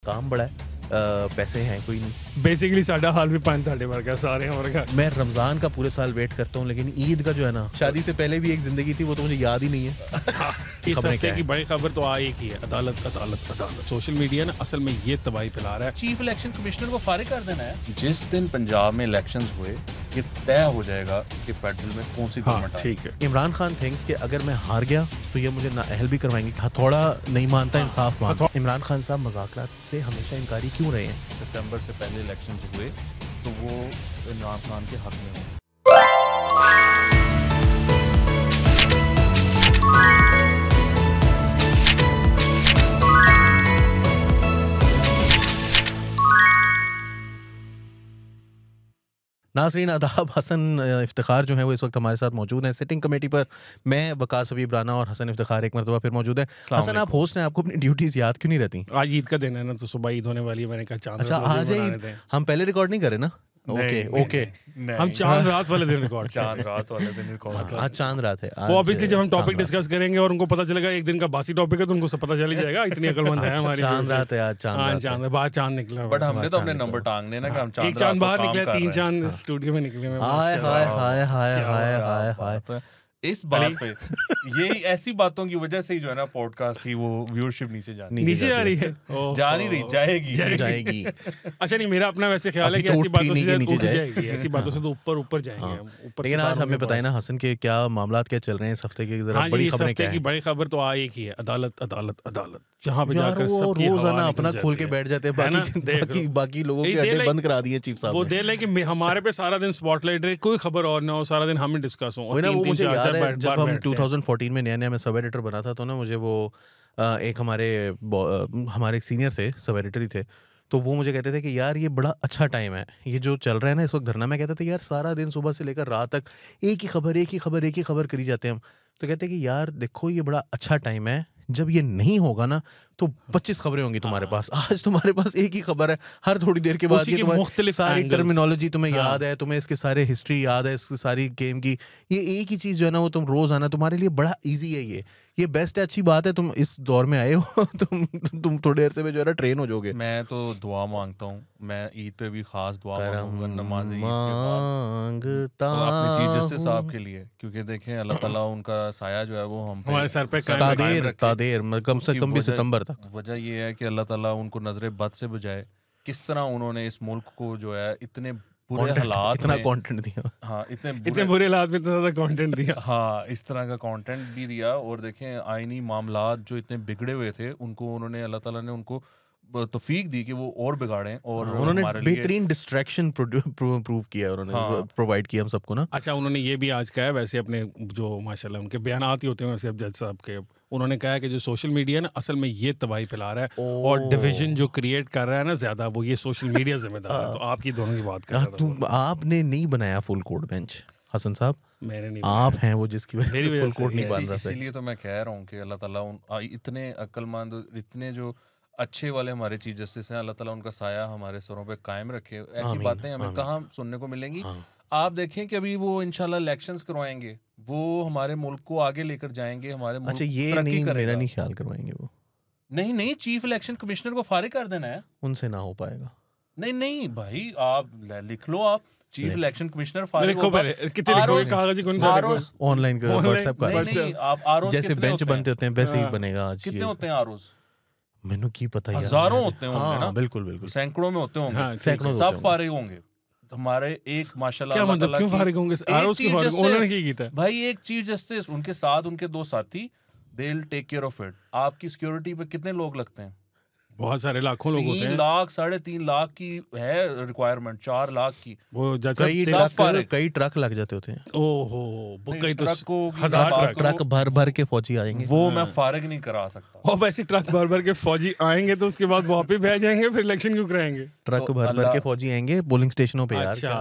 काम बड़ा है, पैसे हैं कोई नहीं। बेसिकली साडा हाल भी पान ताड़े वर्गा सारे हमारे घर। मैं रमज़ान का पूरे साल वेट करता हूँ, लेकिन ईद का जो है ना, शादी से पहले भी एक ज़िंदगी थी, वो तो मुझे याद ही नहीं है। इस हफ्ते की बड़ी खबर तो एक ही है, अदालत अदालत अदालत। सोशल मीडिया ना असल में ये तबाही फैला रहा है। चीफ इलेक्शन कमिश्नर को फारिग कर देना है। जिस दिन पंजाब में इलेक्शंस हुए ये तय हो जाएगा कि फेडरल में कौन सी गवर्नमेंट है। ठीक है। इमरान खान थिंक्स कि अगर मैं हार गया तो ये मुझे नाअहल भी करवाएंगे। हथौड़ा नहीं मानता, इंसाफ मानता। इमरान खान साहब मज़ाकरात से हमेशा इनकारी क्यों रहे हैं? सितंबर से पहले इलेक्शन हुए तो वो इमरान खान के हक में होंगे। नाज़रीन आदाब, हसन इफ्तिखार जो है वो इस वक्त हमारे साथ मौजूद हैं सिटिंग कमेटी पर। मैं वकास हबीब राना और हसन इफ्तिखार एक मरतबा फिर मौजूद है। हसन, आप होस्ट हैं, आपको अपनी ड्यूटीज़ याद क्यों नहीं रहती? आज ईद का दिन है ना, तो सुबह ईद होने वाली है। मैंने कहा चांद अच्छा, आज ईद। हम पहले रिकॉर्ड नहीं करें ना? ओके हम चांद रात वाले दिन रिकॉर्ड चांद रात वाले दिन रिकॉर्ड। आज चांद रात है। वो ऑब्वियसली जब हम टॉपिक डिस्कस करेंगे और उनको पता चलेगा एक दिन का बासी टॉपिक है, तो उनको सब पता चल ही जाएगा। इतनी अकलमंद है हमारी। चांद रात है आज, चांद बाहर चांद निकला। बट हमने तो अपने नंबर टांगने ना कि हम चांद एक चांद बाहर निकले, 3 चांद स्टूडियो में निकले। हाय हाय हाय हाय हाय हाय हाय। इस बात पे यही ऐसी बातों की वजह से ही जो है ना पॉडकास्ट की वो व्यूअरशिप नीचे जा रही है। जा नहीं रही, जाएगी। अच्छा नहीं, मेरा अपना वैसे ख्याल है कि ऐसी बातों से नीचे जाएगी, ऐसी बातों से तो ऊपर जाएंगे। लेकिन आज हमें बताए ना हसन के क्या मामलात क्या चल रहे हैं इस हफ्ते के, जरा बड़ी खबरें क्या हैं? बड़ी खबर तो एक ही है, अदालत अदालत अदालत, जहाँ पे जाकर सब रोजाना अपना खोल के बैठ जाते हैं, बाकी लोगों के अड्डे बंद करा दिए चीफ साहब। वो देख लें कि हमारे पे सारा दिन स्पॉटलाइट रहे, कोई खबर और ना हो, सारा दिन हम ही डिस्कस हो। जब हम 2014 में नया मैं सब एडिटर बना था, तो ना मुझे वो एक हमारे सीनियर थे, सब एडिटर ही थे, तो वो मुझे कहते थे कि यार ये बड़ा अच्छा टाइम है, ये जो चल रहा है ना इस वक्त धरना। मैं कहता था यार सारा दिन सुबह से लेकर रात तक एक ही खबर करी जाते हैं हम। तो कहते कि यार देखो ये बड़ा अच्छा टाइम है, जब ये नहीं होगा ना तो 25 खबरें होंगी तुम्हारे पास। आज तुम्हारे पास एक ही खबर है, हर थोड़ी देर के बाद ये तुम्हारी सारी टर्मिनोलॉजी तुम्हें याद है, तुम्हें इसके सारे हिस्ट्री याद है, इसकी सारी गेम की। ये एक ही चीज़ जो है ना वो तुम रोज आना, तुम्हारे लिए बड़ा इजी है। ये बेस्ट है, अच्छी बात है, तुम इस दौर में आए हो। तुम थोड़ी देर से जो है ना ट्रेन हो जाओगे। मैं तो दुआ मांगता हूँ, मैं ईद पे भी खास दुआ मांगूंगा, नमाज मांगता अपने चीफ जस्टिस साहब के लिए, क्योंकि देखें अल्लाह ताला उनका साया जो है वो हम हमारे सर पे तादेर कम से कम भी सितंबर तक। वजह ये है कि अल्लाह ताला उनको नजरे बद से बजाए। किस तरह उन्होंने इस मुल्क को जो है इतने बुरे हालात, इतना कंटेंट दिया। हाँ, इतने बुरे हालात में इतना कंटेंट दिया। हाँ, इस तरह का कंटेंट भी दिया। और देखें आईनी मामलात जो इतने बिगड़े हुए थे उनको उन्होंने, अल्लाह ताला ने उनको तौफीक दी कि वो और बिगाड़ें। और उन्होंने बेहतरीन डिस्ट्रैक्शन प्रूव किया, उन्होंने प्रोवाइड किया हम सबको ना। अच्छा, उन्होंने ये भी आज कहा है, वैसे अपने जो माशाल्लाह उनके बयानात ही होते हैं वैसे अब जज साहब के, उन्होंने कहा है कि जो सोशल मीडिया ना असल में ये तबाही फैला रहा है और डिवीजन जो क्रिएट कर रहा है ना ज्यादा, वो ये सोशल मीडिया जिम्मेदार है। तो आपकी दोनों की बात कर रहा था। आपने नहीं बनाया फुल कोड बेंच हसन साहब, मैंने नहीं, आप हैं वो जिसकी वजह से फुल कोड नहीं बन रहा। इसीलिए तो मैं कह रहा हूँ कि अल्लाह ताला इतने अक्लमंद, इतने जो अच्छे वाले हमारे चीफ जस्टिस हैं, अल्लाह ताला उनका साया हमारे सरों पे कायम रखे। ऐसी बातें हमें कहाँ सुनने को मिलेंगी। आप देखें कि अभी वो इंशाल्लाह इलेक्शंस करवाएंगे, वो हमारे मुल्क को आगे लेकर जाएंगे, हमारे मुल्क ये नहीं, मेरा नहीं ख्याल करवाएंगे वो। नहीं, चीफ इलेक्शन कमिश्नर को फारिग कर देना है। उनसे ना हो पाएगा। नहीं भाई, आप लिख लो, आप चीफ इलेक्शन कमिश्नर फारिग लिखो पहले, कितने लिखोगे, कागज कौन सा लिखो, ऑनलाइन का, व्हाट्सएप का। नहीं, आप आरओ जैसे बेंच बनते होते हैं वैसे ही बनेगा। आज कितने होते हैं आरओ? मैंने की पता है, हजारों होते होंगे ना। बिल्कुल सैकड़ों में होते होंगे, सैकड़ों सब फारिग होंगे। हमारे एक माशाल्लाह, क्या मतलब क्यों फारिग होंगे? आरओस की फारिग उन्होंने की था भाई, एक चीफ जस्टिस, उनके साथ उनके 2 साथी, they will take care of it. आपकी सिक्योरिटी पे कितने लोग लगते हैं? बहुत सारे, लाखों लोग होते हैं। 3 लाख 3.5 लाख की है रिक्वायरमेंट, 4 लाख की। वो कई ट्रक लग जाते होते हैं। ओहो, कई तो हजार ट्रक भर के फौजी आएंगे। वो मैं फारिग नहीं करा सकता। और वैसे ट्रक भर के फौजी आएंगे तो उसके बाद वापस भेज जाएंगे, फिर इलेक्शन क्यों कराएंगे? ट्रक भर के फौजी आएंगे पोलिंग स्टेशनों पे। अच्छा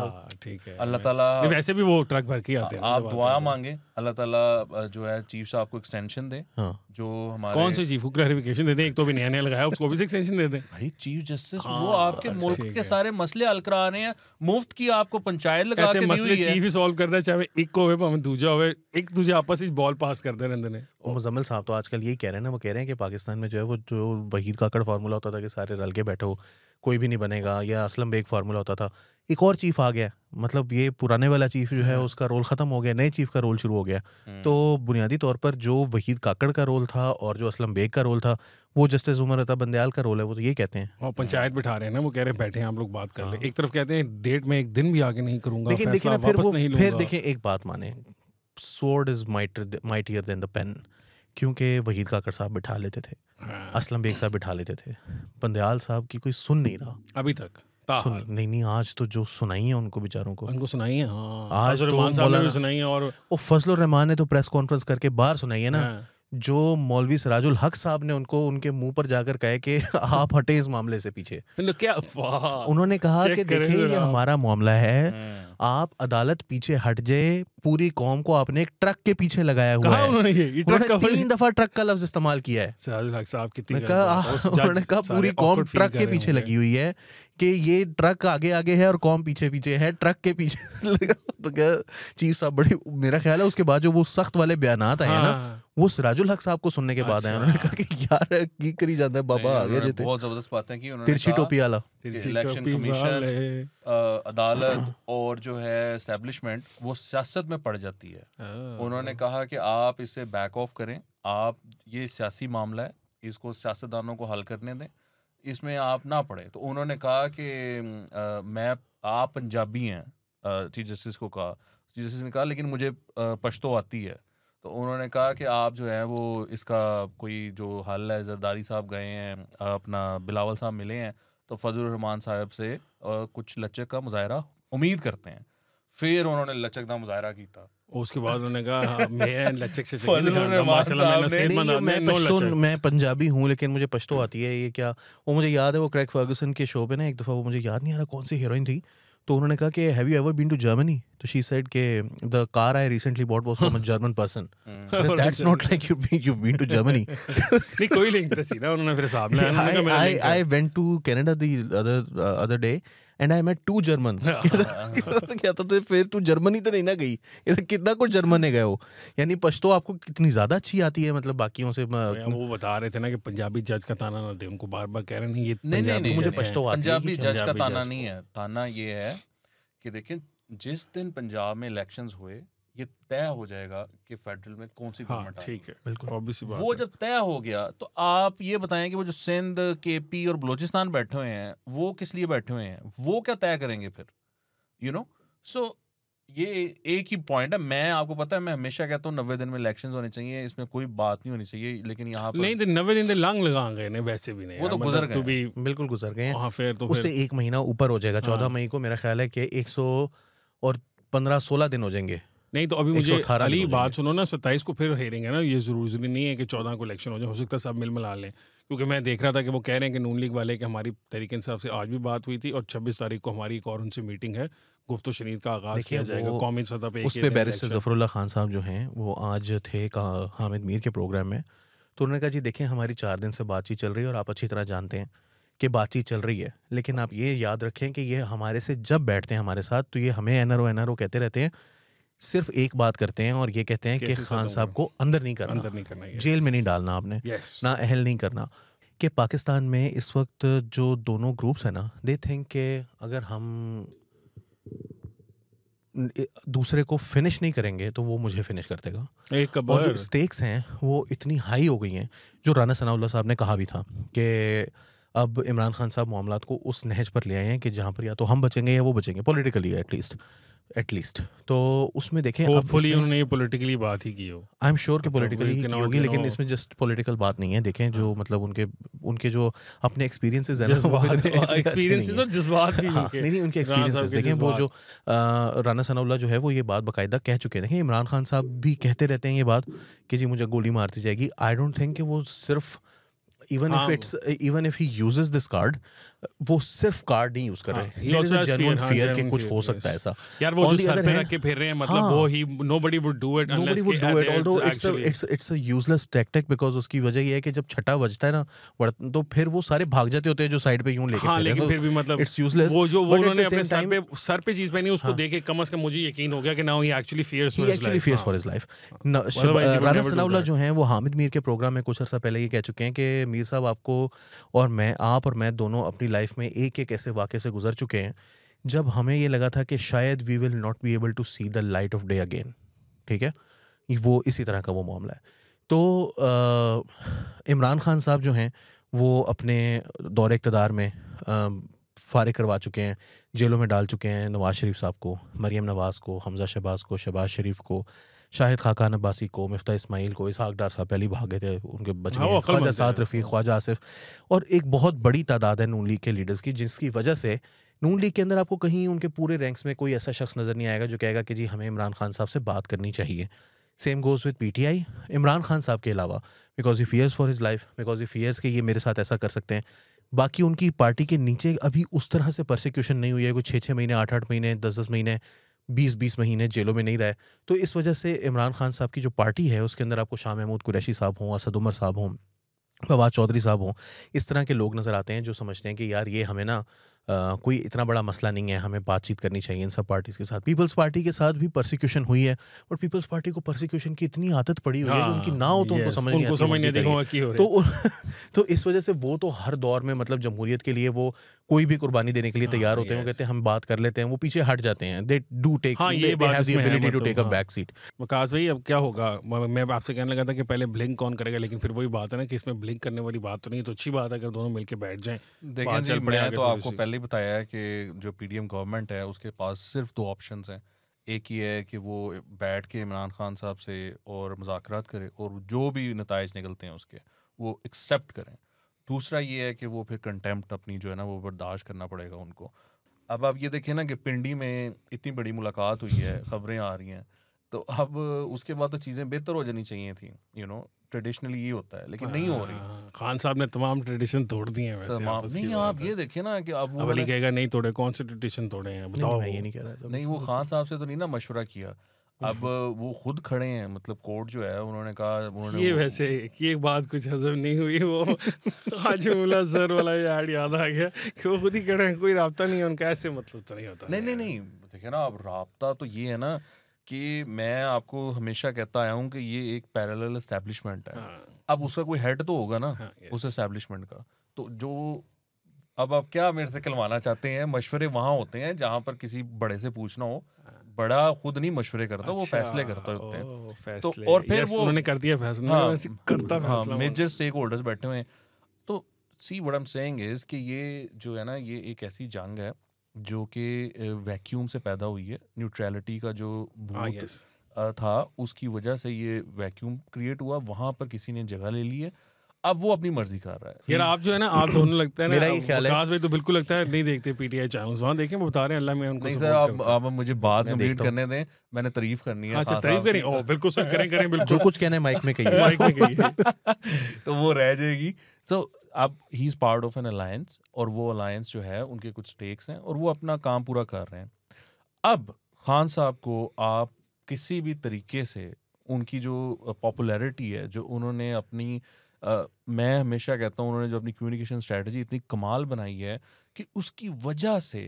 ठीक है, अल्लाह ताला वैसे भी वो ट्रक भर के आते हैं। आप दुआ मांगे, अल्लाह ताला जो है चीफ साहब को एक्सटेंशन दे। हाँ। जो हमारे कौन से चीफ को क्लैरिफिकेशन दे दें? एक तो भी नया लगाया, उसको भी एक्सटेंशन दे दें। भाई चीफ जस्टिस वो आपके मुल्क के सारे मसले हल करा रहे हैं, मुफ्त की आपको पंचायत लगा के दी मसले हुई है। चीफ ही सॉल्व कर रहा है, चाहे एक को होवे भाਵੇਂ दूजा होवे, एक दूजे आपस में बॉल पास करते रहते हैं। और मुजम्मिल साहब तो आजकल यही कह रहे हैं ना, वो कह रहे हैं कि पाकिस्तान में जो है वो जो वहीद काकड़ फार्मूला होता था कि सारे रल के बैठो कोई भी नहीं बनेगा, या असलम बेग फार्मूला होता था, एक और चीफ आ गया, मतलब ये पुराने वाला चीफ जो है उसका रोल खत्म हो गया, नए चीफ का रोल शुरू हो गया। तो बुनियादी तौर पर जो वहीद काकड़ का रोल था और जो असलम बेग का रोल था, वो जस्टिस उमर अता बंदयाल का रोल है, वो तो ये कहते हैं। और पंचायत बिठा रहे हैं ना, वो कह रहे हैं बैठे हैं हम लोग बात कर ले। एक तरफ कहते हैं डेट में एक दिन भी आगे नहीं करूंगा, लेकिन देखिए फैसला ना, फिर वापस वो नहीं लूंगा। फिर देखिए एक बात माने, sword is mightier than the pen, क्योंकि वहीद काकड़ साहब बिठा लेते थे, असलम बेग साहब बिठा लेते थे, बंदयाल साहब की कोई सुन नहीं रहा अभी तक। सुन नहीं, आज तो जो सुनाई है उनको बेचारों को, उनको सुनाई है। हाँ, आज फजल तो रहमान साहब ने भी मौलाना सुनाई है। और वो फजल रहमान ने तो प्रेस कॉन्फ्रेंस करके बाहर सुनाई है ना, हाँ। जो मौलवी सिराजुल हक साहब ने उनको उनके मुंह पर जाकर कहा कि आप हटे इस मामले से पीछे। क्या वाह, उन्होंने कहा चेक कि करें देखिए ये जरा। हमारा मामला है, आप अदालत पीछे हट जाए, पूरी कौम को आपने एक ट्रक के पीछे लगाया हुआ कहा है। उन्होंने ये ट्रक उन्होंने का 3 दफा ट्रक का लफ्ज इस्तेमाल किया है। सिराजुल हक साहब कितनी उन्होंने कहा पूरी कौम ट्रक के पीछे लगी हुई है, कि ये ट्रक आगे आगे है और कौम पीछे पीछे है, ट्रक के पीछे लगा। तो क्या चीफ साहब बड़ी, मेरा ख्याल है उसके बाद जो वो सख्त वाले बयानात आए ना, वो सिराजुल हक साहब को सुनने के बाद आए। उन्होंने कहा कि यार की करी जाता है बाबा, आगे जेते बहुत जबरदस्त बातें की उन्होंने। तिरछी टोपी वाला इलेक्शन कमीशन, अदालत और जो है एस्टेब्लिशमेंट, वो सियासत में पड़ जाती है। उन्होंने कहा कि आप इसे बैक ऑफ करें, आप ये सियासी मामला है, इसको सियासतदानों को हल करने दें, इसमें आप ना पड़े। तो उन्होंने कहा कि आप पंजाबी हैं, चीफ जस्टिस को कहा, चीफ जस्टिस ने कहा लेकिन मुझे पश्तो आती है। तो उन्होंने कहा कि आप जो है वो इसका कोई जो हल है, जरदारी साहब गए हैं, अपना बिलावल साहब मिले हैं, तो फजल रहमान साहब से कुछ लचक का मुजाहरा उम्मीद करते हैं। फिर उन्होंने लचक का मुजाहरा किया। उसके बाद उन्होंने कहा मैं लचक से मैं पंजाबी हूँ लेकिन मुझे पश्तो आती है, ये क्या। वो मुझे याद है, वो क्रैग फर्गुसन के शो पे ना एक दफ़ा, वो मुझे याद नहीं आ रहा कौन सी हीरोइन थी, तो उन्होंने कहा कि have you ever been to Germany, तो शी सेड के the car I recently bought was from a German person. That's not like you been to Germany. नहीं कोई लिंक तो सी ना, उन्होंने फिर हिसाब लगाया। I went to Canada the other day and I met 2 German. क्या तो फिर तू जर्मनी तो नहीं ना गई, ये तो कितना कुछ जर्मन है गए हो, यानी पश्तो आपको कितनी ज्यादा अच्छी आती है, मतलब बाकियों से। वो बता रहे थे ना कि पंजाबी जज का ताना ना दे, उनको बार बार कह रहे नहीं ये नहीं मुझे पश्तो आती है। पंजाबी जज का ताना नहीं है, ताना ये है कि देखिए जिस दिन पंजाब में इलेक्शंस हुए, ये तय हो जाएगा कि फेडरल में कौन सी गवर्नमेंट। ठीक है, बिल्कुल ऑब्वियस बात। वो जब तय हो गया तो आप ये बताएं कि वो जो सिंध, केपी और बलूचिस्तान बैठे हुए हैं, वो किस लिए बैठे हुए हैं, वो क्या तय करेंगे फिर, यू नो। सो ये एक ही पॉइंट है। मैं आपको पता है, मैं हमेशा कहता हूँ 90 दिन में इलेक्शंस होने चाहिए, इसमें कोई बात नहीं होनी चाहिए, लेकिन यहाँ पर नहीं 90 दिन लांग लगा गए ने, वैसे भी नहीं, वो तो गुजर गए, बिल्कुल गुजर गए। फिर तो उससे 1 महीना ऊपर हो जाएगा। 14 मई को मेरा ख्याल है कि 115-16 दिन हो जाएंगे। नहीं तो अभी मुझे अली बात सुनो ना, 27 को फिर हेयरिंग है ना, ये जरूरी नहीं है कि 14 को इलेक्शन हो जाए, हो सकता है सब मिल मिला लें। क्योंकि मैं देख रहा था कि वो कह रहे हैं कि नून लीग वाले कि हमारी तहरीक इंसाफ से आज भी बात हुई थी और 26 तारीख को हमारी एक और उनसे मीटिंग है, गुफ्तो शनीद का आगाज किया जाएगा कौमी सतह पे। उस पे बैरिस्टर जफरुल्लाह खान साहब जो हैं वो आज थे हामिद मीर के प्रोग्राम में, तो उन्होंने कहा जी देखें हमारी 4 दिन से बातचीत चल रही है और आप अच्छी तरह जानते हैं कि बातचीत चल रही है, लेकिन आप ये याद रखें कि ये हमारे से जब बैठते हैं हमारे साथ तो ये हमें एनआरओ कहते रहते हैं, सिर्फ एक बात करते हैं और ये कहते हैं कि खान साहब को अंदर नहीं करना, जेल में नहीं डालना आपने, ना अहल नहीं करना। कि पाकिस्तान में इस वक्त जो दोनों ग्रुप्स हैं ना, दे थिंक कि अगर हम दूसरे को फिनिश नहीं करेंगे तो वो मुझे फिनिश कर देगा। और जो स्टेक्स हैं वो इतनी हाई हो गई हैं, जो राना सनाउल्लाह साहब ने कहा भी था कि अब इमरान खान साहब मामलात को उस नहज पर ले आए हैं कि जहाँ पर या तो हम बचेंगे या वो बचेंगे, पॉलिटिकली एटलीस्ट। तो उसमें देखें होपफुली उन्होंने ये पॉलिटिकली बात ही की हो, आई एम श्योर कि पॉलिटिकली ही की होगी, लेकिन इसमें जस्ट पॉलिटिकल बात नहीं है। देखें जो मतलब उनके जो अपने एक्सपीरियंसेस हैं ना, एक्सपीरियंसेस और जज्बात भी नहीं उनके एक्सपीरियंसेस देखें। वो जो राना सनाउल्लाह जो है वो ये बात बाकायदा कह चुके हैं। इमरान खान साहब भी कहते रहते हैं ये बात कि जी मुझे गोली मारती जाएगी। आई डोंट थिंक कि वो सिर्फ even if he uses this card, वो सिर्फ कार्ड नहीं यूज कर रहे, he there is also a has genuine fear, fear कि genuine कुछ fear, हो yes. सकता है ऐसा। यार वो On जो the सर other पे hand, रख के फिर रहे हैं, मतलब हाँ, वो ही nobody would do it unless nobody would do it, although it's a useless tactic because उसकी वजह ये है कि जब छठा बजता है ना तो फिर वो सारे भाग जाते होते हैं जो साइड पे यूं लेके हाँ, फिर रहे लेकिन हैं, फिर भी मतलब it's useless, वो जो वो but at उन्होंने the अपने same time सर पे चीज पहनी उसको देख के कम से कम मुझे यकीन हो गया कि now he actually fears for he his actually life. fears हाँ. for his life. Otherwise he would Rana never do Sanaullah that. जो हैं वो हामिद मीर के प्रोग्राम में कुछ अर्सा पहले ये कह चुके हैं कि मीर साहब आपको और मैं, आप और मैं दोनों अपनी लाइफ में एक एक ऐसे वाक़े से गुजर चुके हैं जब हमें ये लगा था कि शायद we will not be able to see the light of day again, ठीक है, वो इसी तरह का वो मामला है। तो इमरान खान साहब जो हैं वो अपने दौरे इक़्तिदार में फारिग करवा चुके हैं, जेलों में डाल चुके हैं नवाज़ शरीफ साहब को, मरीम नवाज़ को, हमज़ा शहबाज को, शहबाज शरीफ को, शाहिद खाकान अब्बासी को, मिफ्ता इस्माइल को, इसहाक डार साहब पहले ही भाग गए थे, उनके बच गए, ख्वाजा साद रफ़ीक, ख्वाजा आसिफ, और एक बहुत बड़ी तादाद है नून लीग के लीडर्स की, जिसकी वजह से नून लीग के अंदर आपको कहीं उनके पूरे रैंक्स में कोई ऐसा शख्स नज़र नहीं आएगा जो कहेगा कि जी हमें इमरान खान साहब से बात करनी चाहिए। Same goes with PTI, Imran Khan sahab के अलावा, because he fears for his life, because he fears कि ये मेरे साथ ऐसा कर सकते हैं। बाकी उनकी पार्टी के नीचे अभी उस तरह से परसिक्यूशन नहीं हुई है, कोई 6-6 महीने, 8-8 महीने, 10-10 महीने, 20-20 महीने जेलों में नहीं रहे। तो इस वजह से इमरान खान साहब की जो पार्टी है उसके अंदर आपको शाह महमूद कुरैशी साहब हों, असद उमर साहब हों, फवाद चौधरी साहब हों, इस तरह के लोग नज़र आते हैं जो समझते हैं कि यार ये हमें ना कोई इतना बड़ा मसला नहीं है, हमें बातचीत करनी चाहिए इन सब पार्टीज़ के साथ। पीपल्स पार्टी के साथ भी परसिक्यूशन हुई है और पीपल्स पार्टी को परसिक्यूशन की इतनी आदत पड़ी हुई है कि उनकी ना हो तो उनको समझ नहीं आती, तो इस वजह से वो तो हर दौर में मतलब जमहूरियत के लिए वो कोई भी कुर्बानी देने के लिए तैयार होते हैं। वो कहते हैं हम बात कर लेते हैं, वो पीछे हट जाते हैं, they do take, they have the ability to take a back seat. Waqas भाई अब क्या होगा, मैं आपसे कहने लगा था कि पहले ब्लिंक कौन करेगा, लेकिन फिर वही बात है ना कि इसमें ब्लिंक करने वाली बात तो नहीं, तो अच्छी बात है अगर दोनों मिलकर बैठ जाएं। देखिए जी, मैं तो आपको पहले ही बताया है कि जो पीडीएम गवर्नमेंट है उसके पास सिर्फ 2 ऑप्शंस हैं। एक ही है कि वो बैठ के इमरान खान साहब से और मुज़ाकरात करे और जो भी नताइज निकलते हैं उसके वो एक्सेप्ट करें। दूसरा ये है कि वो फिर कंटेम्प्ट अपनी जो है ना वो बर्दाश्त करना पड़ेगा उनको। अब आप ये देखें ना कि पिंडी में इतनी बड़ी मुलाकात हुई है, खबरें आ रही हैं, तो अब उसके बाद तो चीज़ें बेहतर हो जानी चाहिए थी, ट्रेडिशनली ये होता है, लेकिन नहीं हो रही। खान साहब ने तमाम ट्रेडिशन तोड़ दिए हैं वैसे। नहीं, आप ये देखिए ना कि अब अली कहेगा नहीं तोड़े, कौन से ट्रेडिशन तोड़े हैं बताओ। मैं ये नहीं कह रहा, नहीं वो खान साहब से तो नहीं ना मशवरा किया, अब वो खुद खड़े हैं, मतलब कोर्ट जो है उन्होंने कहा, ये वैसे ये बात कुछ हजम नहीं हुई, वो हाजिमुल्ला सर वाला याद आ गया कि वो खुद ही खड़े हैं, कोई राब्ता नहीं है उनका, ऐसे मतलब तो नहीं होता। नहीं देखिए ना, अब राब्ता तो ये है ना कि मैं आपको हमेशा कहता आया हूँ कि ये एक पैरेलल एस्टैब्लिशमेंट है। अब उसका कोई हेड तो होगा ना उस एस्टैब्लिशमेंट का, तो जो अब आप क्या मेरे से कहलवाना चाहते हैं, मशवरे वहाँ होते हैं जहाँ पर किसी बड़े से पूछना हो, बड़ा खुद नहीं मशवरे करता, वो फैसले करते होते हैं। तो और फिर वो उन्होंने कर दिया फैसला, मेजर स्टेक होल्डर्स बैठे हुए हैं। तो see what I am saying is कि ये जो है ना, ये एक ऐसी जंग है जो कि वैक्यूम से पैदा हुई है। न्यूट्रलिटी का जो भूत था उसकी वजह से ये वैक्यूम क्रिएट हुआ, वहाँ पर किसी ने जगह ले ली है, अब वो अपनी मर्जी कर रहा है। यार आप जो है ना, आप दोनों लगता है ना, मेरा ये ख्याल है, भाई तो बिल्कुल लगता है नहीं देखते पीटीआई चैनल्स, वहाँ देखें, वो बता रहे हैं अल्लाह में उनको। नहीं सर, आप मुझे बात कंप्लीट करने दें, मैंने तारीफ करनी है। अच्छा तारीफ करें, ओह बिल्कुल सर, करें बिल्कुल, जो कुछ कहना है माइक में कहिए, तो वो रह जाएगी। तो अब he is part of N alliance, और वो अलायंस जो है उनके कुछ स्टेक्स हैं और वो अपना काम पूरा कर रहे हैं। अब खान साहब को आप किसी भी तरीके से उनकी जो पॉपुलैरिटी है, जो उन्होंने अपनी मैं हमेशा कहता हूँ उन्होंने जो अपनी कम्युनिकेशन स्ट्रेटजी इतनी कमाल बनाई है कि उसकी वजह से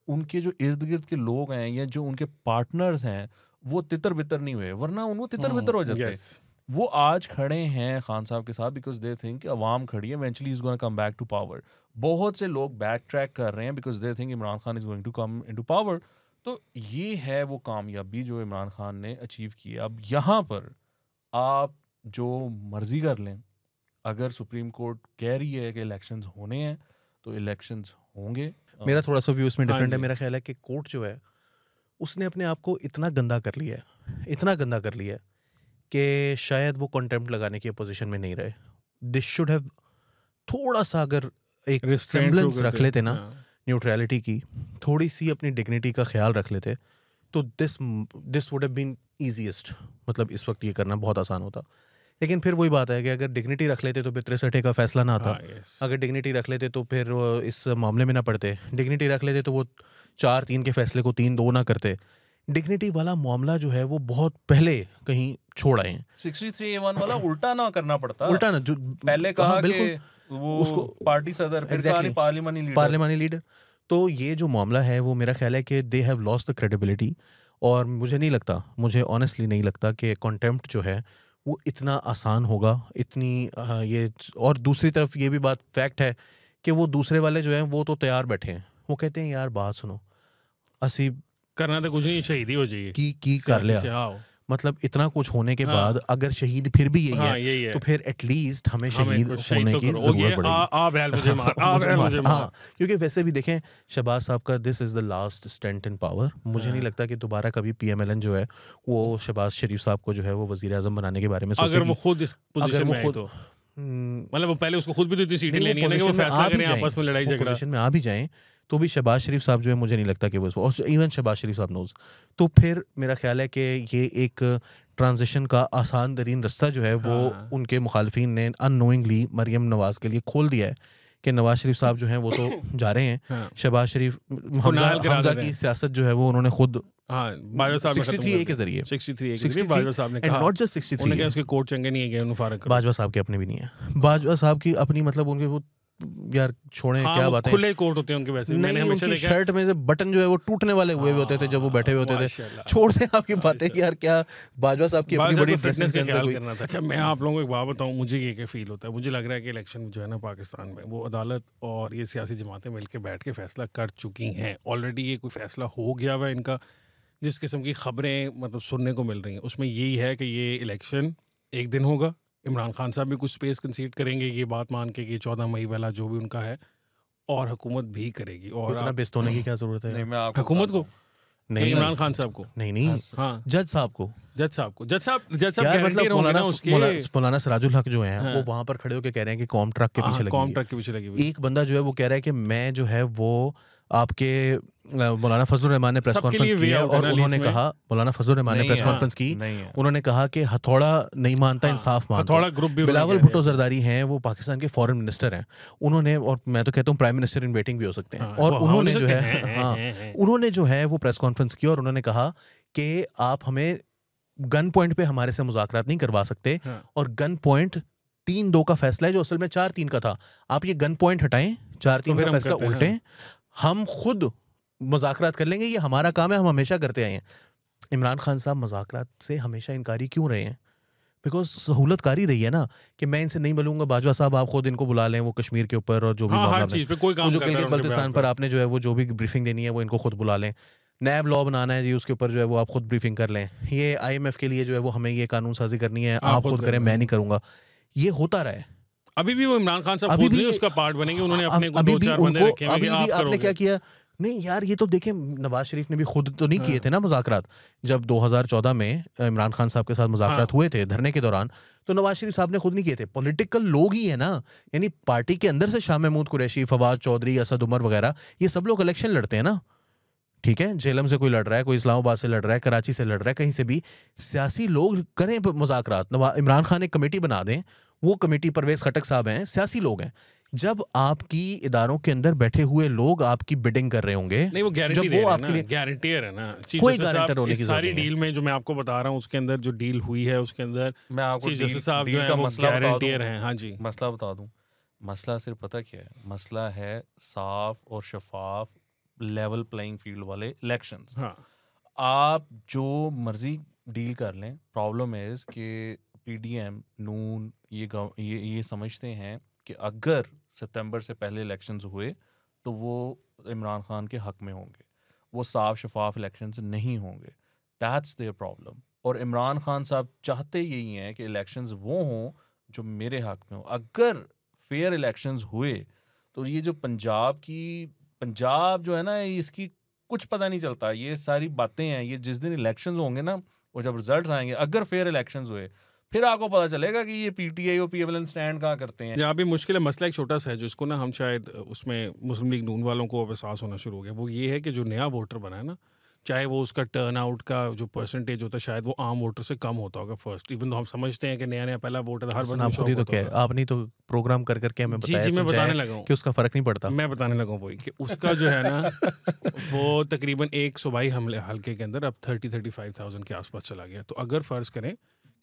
उनके जो इर्द गिर्द के लोग हैं या जो उनके पार्टनर्स हैं वो तितर बितर नहीं हुए, वरना उनको तितर बितर हो जाते। वो आज खड़े हैं खान साहब के साथ बिकॉज दे थिंक अवाम खड़ी है, eventually is gonna come back to power. बहुत से लोग बैक ट्रैक कर रहे हैं because they think Imran Khan is going to come into power. तो ये है वो कामयाबी जो इमरान खान ने अचीव की है। अब यहाँ पर आप जो मर्जी कर लें, अगर सुप्रीम कोर्ट कह रही है कि इलेक्शंस होने हैं तो इलेक्शंस होंगे। मेरा थोड़ा सा व्यू इसमें डिफरेंट है। मेरा ख्याल है कि कोर्ट जो है उसने अपने आप को इतना गंदा कर लिया है कि शायद वो कंटेम्प्ट लगाने की पोजीशन में नहीं रहे। दिस शुड हैव थोड़ा सा अगर एक सेम्बलेंस रख लेते ना न्यूट्रलिटी की, थोड़ी सी अपनी डिग्निटी का ख्याल रख लेते, तो this would have been easiest. मतलब इस वक्त ये करना बहुत आसान होता। लेकिन फिर वही बात है कि अगर डिग्निटी रख लेते तो फिर 63 का फैसला ना आता। हाँ, yes. अगर डिग्निटी रख लेते तो फिर वो इस मामले में ना पड़ते। डिग्निटी रख लेते तो वो 4-3 के फैसले को 3-2 ना करते। डिग्निटी वाला मामला जो है वो बहुत पहले कहीं छोड़ आए हैं। 63A1 वाला उल्टा ना करना पड़ता। उल्टा ना, जो पहले कहा कि वो उसको पार्टी सदर, फिर कहा पार्लियामानी लीडर। तो ये जो मामला है वो मेरा ख्याल है कि they have lost the credibility. और मुझे नहीं लगता, मुझे ऑनेस्टली नहीं लगता कि कॉन्टेम्प्ट जो है वो इतना आसान होगा, इतनी ये। और दूसरी तरफ ये भी बात फैक्ट है कि वो दूसरे वाले जो हैं वो तो तैयार बैठे हैं। वो कहते हैं यार बात सुनो, असी करना तो कुछ नहीं, शहीदी हो जाइए की कर लिया। मतलब इतना कुछ होने के बाद अगर शहीद फिर भी यही है तो फिर एटलीस्ट हमें शहीद होने की जरूरत पड़ेगी। हाँ, क्योंकि वैसे भी देखें शहबाज साहब का this is the last stand in power. मुझे नहीं लगता कि दोबारा कभी PMLN जो है वो शहबाज शरीफ साहब को जो है वो वजीर आजम बनाने के बारे में सोचेगी। अगर वो खुद इस पोजीशन में आए तो मतलब वो पहले उसको खुद भी तो इतनी सीटें लेनी है ना कि वो फैसला करें आपस में लड़ाई झगड़ा। पोजीशन में आ भी जाएं तो भी शहबाज शरीफ साहब जो है मुझे नहीं लगता कि वो, और इवन शहबाज शरीफ साहब नोज। तो फिर मेरा ख्याल है कि ये एक ट्रांजिशन का आसान तरीन रास्ता जो है वो उनके मुखालफिन ने अननोइंगली मरियम नवाज के लिए खोल दिया है कि नवाज शरीफ साहब जो हैं वो तो जा रहे हैं। शहबाज शरीफ हमजा की सियासत जो है वो उन्होंने खुद 63A के जरिए 63A बाजवा साहब ने कहा, नॉट जस्ट 63, उन्होंने कहा उसके कोर्ट चंगे नहीं है कि उन्हें फारग करो। बाजवा साहब के अपने भी नहीं है। बाजवा साहब की अपनी मतलब उनके वो यार छोड़ें क्या बात है, खुले कोर्ट होते हैं उनके। वैसे मैंने हमेशा देखा शर्ट में से बटन जो है वो टूटने वाले हुए होते थे जब वो बैठे हुए होते थे। छोड़ दें आपकी बातें यार, क्या बाजवा साहब की अपनी बड़ी ड्रेसिंग सेंस है कोई। अच्छा मैं आप लोगों को एक बात बताऊं, मुझे ये क्या फील होता है, मुझे लग रहा है कि इलेक्शन जो है ना पाकिस्तान में वो अदालत और ये सियासी जमातें मिलकर बैठ के फैसला कर चुकी हैं ऑलरेडी। ये कोई फैसला हो गया हुआ इनका। जिस किस्म की खबरें मतलब सुनने को मिल रही हैं उसमें यही है कि ये इलेक्शन एक दिन होगा, इमरान खान साहब भी कुछ स्पेस कंसीड करेंगे ये बात मान के कि 14 मई वाला जो भी उनका है, और हुकूमत भी करेगी। और इतना बेस्त होने की क्या जरूरत है हुकूमत को? नहीं, इमरान खान साहब को नहीं, हाँ जज साहब को। जज साहब मतलब मौलाना सिराजुल हक जो हैं वो वहां पर खड़े होकर कह रहे हैं कि कॉम ट्रक के पीछे लगी। एक बंदा जो है वो कह रहा है कि मैं जो है वो आपके मौलाना फजलुर रहमान ने प्रेस कॉन्फ्रेंस की है और उन्होंने कहा, मौलाना फजलुर रहमान ने प्रेस कॉन्फ्रेंस की, उन्होंने कहा कि हथौड़ा नहीं मानता इंसाफ मानता। बिलावल भुट्टो जरदारी हैं, वो पाकिस्तान के फॉरेन मिनिस्टर हैं। उन्होंने, और मैं तो कहता हूँ प्राइम मिनिस्टर इन वेटिंग भी हो सकते हैं, और उन्होंने जो है उन्होंने जो है वो प्रेस कॉन्फ्रेंस की और उन्होंने कहा कि आप हमें गन पॉइंट पे हमारे से मुज़ाकरात नहीं करवा सकते, और गन पॉइंट 3-2 का फैसला है जो असल में 4-3 का था। आप ये गन पॉइंट हटाएं, 4-3 का फैसला उल्टें, हम खुद मुज़ाकरात कर लेंगे, ये हमारा काम है, हम हमेशा करते आए हैं। इमरान खान साहब मुज़ाकरात से हमेशा इनकारी क्यों रहे हैं? बिकॉज सहूलतकारी रही है ना कि मैं इनसे नहीं मिलूंगा, बाजवा साहब आप खुद इनको बुला लें, वो कश्मीर के ऊपर और जो भी जो गिलगित बल्तिस्तान पर आपने जो है वो जो भी ब्रीफिंग देनी है वो इनको खुद बुला लें। नैब लॉ बनाना है जी, उसके ऊपर जो है वो आप खुद ब्रीफिंग कर लें। ये IMF के लिए जो है वो हमें ये कानून साजी करनी है, आप खुद करें, मैं नहीं करूंगा। ये होता रहा है। अभी भी वो इमरान खान साहब खुद भी उसका पार्ट बनेंगे, उन्होंने अपने को 2-4 बंदे रखे हैं कि आप आपने क्या किया? नहीं यार, ये तो देखें नवाज शरीफ ने भी खुद तो नहीं किए थे ना मुज़ाकरात। जब 2014 में इमरान खान साहब के साथ मुज़ाकरात हुए थे धरने के दौरान, तो नवाज शरीफ साहब ने खुद नहीं किए थे। पॉलिटिकल लोग ही है ना, यानी पार्टी के अंदर से शाह महमूद कुरैशी, फवाद चौधरी, असद उमर वगैरह, ये सब लोग इलेक्शन लड़ते हैं ना। ठीक है, झेलम से कोई लड़ रहा है, कोई इस्लामाबाद से लड़ रहा है, कराची से लड़ रहा है, कहीं से भी सियासी लोग करें मुज़ाकरात। इमरान खान एक कमेटी बना दें, वो कमेटी परवेज खटक साहब हैं, सियासी लोग हैं। जब आपकी इदारों के अंदर बैठे हुए लोग आपकी बिडिंग कर रहे होंगे, नहीं वो गारंटी दे रहे हैं ना, गारंटियर है ना, कोई गारंटर होने की सारी डील में जो मैं आपको बता रहा हूँ उसके अंदर जो डील हुई है उसके अंदर मैं आपको जस्टिस साहब जो है वो गारंटियर हैं। हाँ जी, मसला बता दूं। मसला सिर्फ पता क्या है? मसला है साफ और शफाफ लेवल प्लेइंग फील्ड वाले इलेक्शंस। हाँ, आप जो मर्जी डील कर लें, प्रॉब्लम इज कि PDM नून ये समझते हैं कि अगर सितंबर से पहले इलेक्शंस हुए तो वो इमरान खान के हक में होंगे, वो साफ शफाफ इलेक्शंस नहीं होंगे। That's their problem. और इमरान खान साहब चाहते यही हैं कि इलेक्शंस वो हों जो मेरे हक में हो। अगर फेयर इलेक्शंस हुए तो ये जो पंजाब जो है ना, इसकी कुछ पता नहीं चलता। ये सारी बातें हैं, ये जिस दिन इलेक्शंस होंगे ना और जब रिजल्ट्स आएंगे, अगर फेयर इलेक्शंस हुए फिर आपको पता चलेगा कि ये PTI और PMLN स्टैंड कहाँ करते हैं। जहाँ भी मुश्किल है, मसला एक छोटा सा है जिसको ना हम शायद उसमें मुस्लिम लीग नून वालों को अब एहसास होना शुरू हो गया। वो ये है कि जो नया वोटर बना है ना, चाहे वो उसका टर्न आउट का जो परसेंटेज होता है शायद वो आम वोटर से कम होता होगा फर्स्ट, इवन तो हम समझते हैं कि नया नया पहला वोटर हर बार आप खुद ही तो कह आपने तो प्रोग्राम कर करके हमें जी बताया जी मैं बताने लगा हूँ कि उसका फर्क नहीं पड़ता। मैं बताने लगा हूँ वही कि उसका जो है ना वो तकरीबन एक सूबाई हल्के के अंदर अब 30-35,000 के आसपास चला गया। तो अगर फ़र्ज़ करें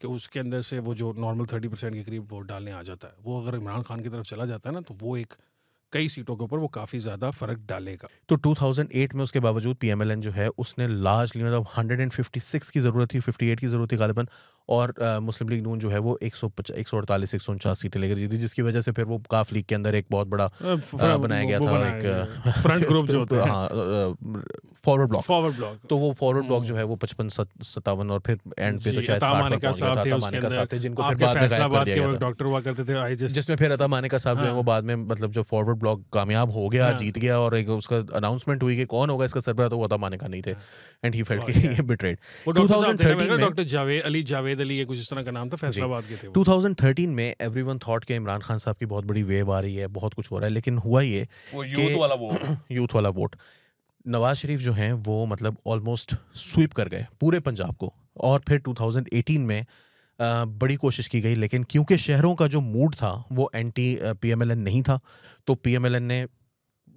कि उसके अंदर से वो जो नॉर्मल 30% के करीब वोट डालने आ जाता है, वो अगर इमरान खान की तरफ चला जाता है ना, तो वो एक कई सीटों के ऊपर वो काफ़ी ज़्यादा फ़र्क डालेगा। तो 2008 में उसके बावजूद पीएमएलएन जो है उसने लार्जली मतलब 156 की ज़रूरत थी, 58 की ज़रूरत थी गालिबन, और मुस्लिम लीग नून जो है वो 148 149 सीटें लेकर जीती, जिसकी वजह से फिर वो काफ लीग के अंदर एक बहुत बड़ा बनाया गया था, एक फ्रंट ग्रुप जो होता है, हाँ फॉरवर्ड ब्लॉक। तो वो फॉरवर्ड ब्लॉक जो है वो 55-57 और फिर एंड पे तो शायद 60 पर पहुंच गया था। अता मानिका साहब थे जिनको फिर बाद में गायब कर दिया गया था, डॉक्टर हुआ करते थे, जिसमें फिर अता मानिका साहब जो है वो बाद में मतलब जब फॉरवर्ड ब्लॉक कामयाब हो गया, जीत गया और एक उसका अनाउंसमेंट हुई कि कौन होगा इसका सरबराह, तो वो अता मानिका नहीं थे एंड ही फेल्ट कि ये बिट्रेड। 2013 में डॉक्टर जावेद अली कुछ इस तरह का नाम था, फैसलाबाद के थे। 2013 में एवरीवन थॉट कि इमरान खान साहब की बहुत बड़ी वेव आ रही है, बहुत कुछ हो रहा है, लेकिन हुआ ये वो यूथ वाला वोट नवाज शरीफ जो हैं वो मतलब ऑलमोस्ट स्वीप कर गए पूरे पंजाब को। और फिर 2018 में बड़ी कोशिश की गई, लेकिन क्योंकि शहरों का जो मूड था वो एंटी पीएमएलएन नहीं था, तो पीएमएलएन ने,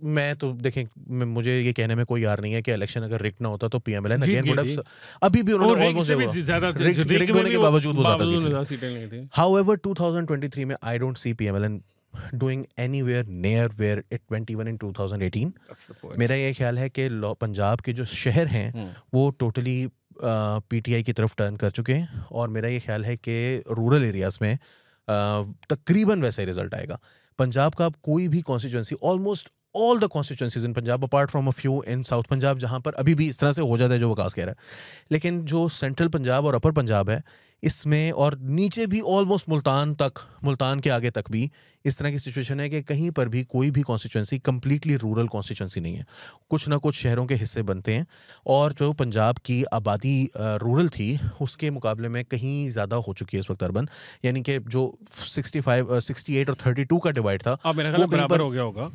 मैं तो देखें मुझे ये कहने में कोई यार नहीं है कि इलेक्शन अगर रिग्ड ना होता तो पीएमएलएन अगेन वुड हैव, अभी भी उन्होंने ऑलमोस्ट रिग्ड होने के बावजूद वो ज्यादा सीटें ली थी। हाउएवर 2023 में I don't see PMLN doing anywhere near where it went even in 2018. मेरा ये ख्याल है कि पंजाब के जो शहर हैं वो टोटली पीटीआई की तरफ टर्न कर चुके हैं, और मेरा ये ख्याल है कि रूरल एरियाज में तकरीबन वैसा ही रिजल्ट आएगा। पंजाब का कोई भी constituency, almost all the constituencies in Punjab apart from a few in south Punjab, जहाँ पर अभी भी इस तरह से हो जाता है जो वकास कह रहा है, लेकिन जो सेंट्रल पंजाब और अपर पंजाब है इसमें, और नीचे भी ऑलमोस्ट मुल्तान के आगे तक भी इस तरह की सिचुएशन है कि कहीं पर भी कोई भी कॉन्स्टिट्यूंसी कंप्लीटली रूरल कॉन्स्टिट्यूंसी नहीं है, कुछ ना कुछ शहरों के हिस्से बनते हैं, और जो पंजाब की आबादी रूरल थी उसके मुकाबले में कहीं ज़्यादा हो चुकी है इस वक्त अर्बन, यानी कि जो 68 और 32 का डिवाइड था वो बराबर हो गया होगा,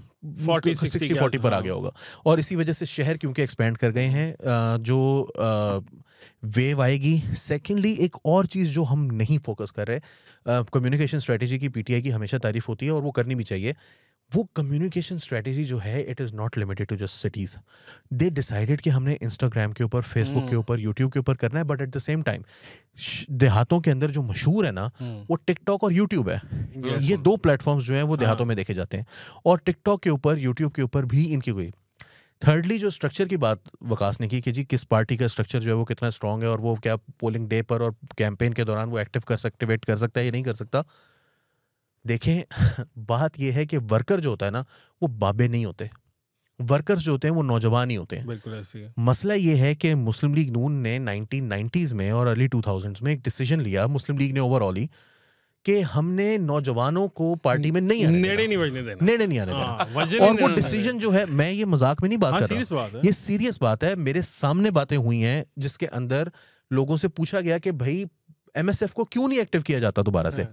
40 पर आ गया होगा, और इसी वजह से शहर क्योंकि एक्सपेंड कर गए हैं, जो वेव आएगी। सेकेंडली एक और चीज़ जो हम नहीं फोकस कर रहे, कम्युनिकेशन स्ट्रेटेजी की पीटीआई की हमेशा तारीफ होती है और वो करनी भी चाहिए। वो कम्युनिकेशन स्ट्रेटेजी जो है it is not limited to just cities. They decided कि हमने इंस्टाग्राम के ऊपर, फेसबुक के ऊपर, यूट्यूब के ऊपर करना है, but at the same time देहातों के अंदर जो मशहूर है ना वो टिकटॉक और यूट्यूब है। ये दो प्लेटफॉर्म्स जो हैं वो देहातों में देखे जाते हैं, और टिकटॉक के ऊपर, यूट्यूब के ऊपर भी इनकी हुई। थर्डली जो स्ट्रक्चर की बात वकास ने की कि जी किस पार्टी का स्ट्रक्चर जो है वो कितना स्ट्रांग है, और वो क्या पोलिंग डे पर और कैंपेन के दौरान वो एक्टिवेट कर सकता है या नहीं कर सकता। देखें बात यह है कि वर्कर जो होता है ना वो बाबे नहीं होते, वर्कर्स जो होते हैं वो नौजवान ही होते हैं। बिल्कुल ऐसी है। मसला ये है कि मुस्लिम लीग नून ने 1990s में और अर्ली 2000s में एक डिसीजन लिया, मुस्लिम लीग ने ओवरऑल ही, कि हमने नौजवानों को पार्टी में नहीं आने नेड़े नहीं आने देना। और वो डिसीजन जो है, मैं ये मजाक में नहीं बात कर रहा, ये सीरियस बात है, मेरे सामने बातें हुई हैं जिसके अंदर लोगों से पूछा गया कि भाई एमएसएफ को क्यों नहीं एक्टिव किया जाता दोबारा से,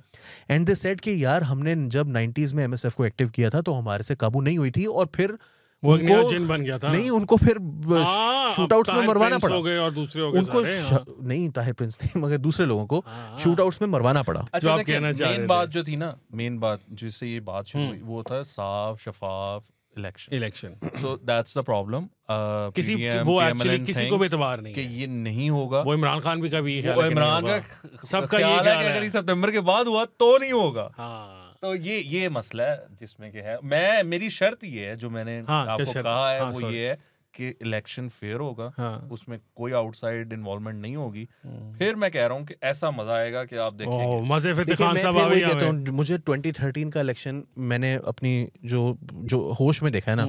एंड दे सेड कि यार हमने जब 90s में एमएसएफ को एक्टिव किया था तो हमारे से काबू नहीं हुई थी, और फिर वो एक नया जिन बन गया था, नहीं उनको फिर शूटआउट्स में मरवाना पड़ा, हो गए और दूसरे हो गए उनको नहीं ताहिर प्रिंस नहीं मगर दूसरे लोगों को शूटआउट्स में मरवाना पड़ा। अच्छा, आप कहना चाह रहे थे मेन बात जो थी ना, मेन बात जिससे ये बात शुरू हुई वो था साफ शफाफ election. So that's the problem. किसी वो एक्चुअली किसी को भी एतबार नहीं कि ये नहीं होगा। वो इमरान खान भी कभी इमरान का सबका ये ख्याल है कि अगर सितंबर के बाद हुआ तो नहीं होगा। तो ये मसला है जिसमें कि है, मेरी शर्त ये है जो मैंने आपको कहा है वो ये है कि इलेक्शन फेयर होगा, उसमें कोई आउटसाइड इन्वॉल्वमेंट नहीं होगी। फिर मैं कह रहा हूँ कि ऐसा मजा आएगा कि आप देखेंगे मजे। फिर मुझे 2013 का इलेक्शन मैंने अपनी जो होश में देखा है ना,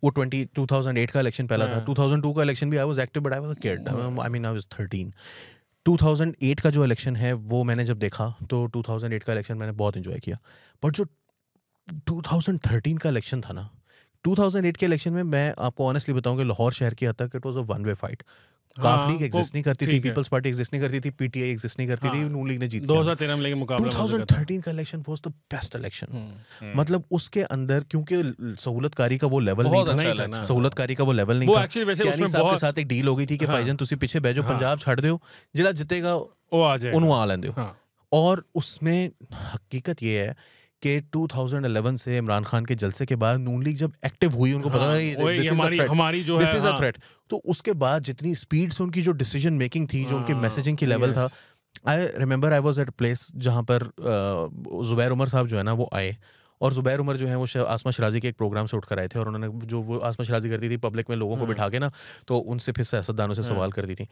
वो 2008 का इलेक्शन पहला था, 2002 का इलेक्शन भी I was active but I was a kid, I mean I was 13। 2008 का जो इलेक्शन है वो मैंने जब देखा तो 2008 का इलेक्शन मैंने बहुत एंजॉय किया, बट जो 2013 का इलेक्शन था ना, 2008 के इलेक्शन में मैं आपको ऑनेस्टली बताऊं कि लाहौर शहर की हद तक it was a one way fight. Calf league exist नहीं करती थी, पीपल्स पार्टी एग्जिस्ट नहीं करती थी, पीटीआई एग्जिस्ट नहीं करती थी, नून लीग ने जीत 2013 में लेकिन मुकाबला 2013 का election was the best election. मतलब उसके अंदर क्योंकि सहूलतकारी का वो लेवल नहीं था, सहूलतकारी का वो लेवल नहीं था। यानी साहब के साथ एक डील हो गई थी कि भाईजान तुसी पीछे बैठ जाओ, पंजाब छाड़ दो, जिला जीतेगा वो आ जाएगा, उन्होंने आ लेंदे हो। और उसमें हकीकत ये है कि 2011 से इमरान खान के जलसे के बाद नून लीग जब एक्टिव हुई, उनको पता लगा हमारी जो है दिस इज अ थ्रेट, तो उसके बाद जितनी स्पीड से उनकी जो डिसीजन मेकिंग थी, जो उनके मैसेजिंग की लेवल था, I remember I was at place जहाँ पर जुबैर उमर साहब जो है ना वो आए, और जुबैर उमर जो है वो आसमा शराजी के एक प्रोग्राम से उठकर आए थे, और उन्होंने जो वो आसमा शराजी करती थी पब्लिक में लोगों को बिठा के ना, तो उनसे फिर सियासतदानों से सवाल करती थी।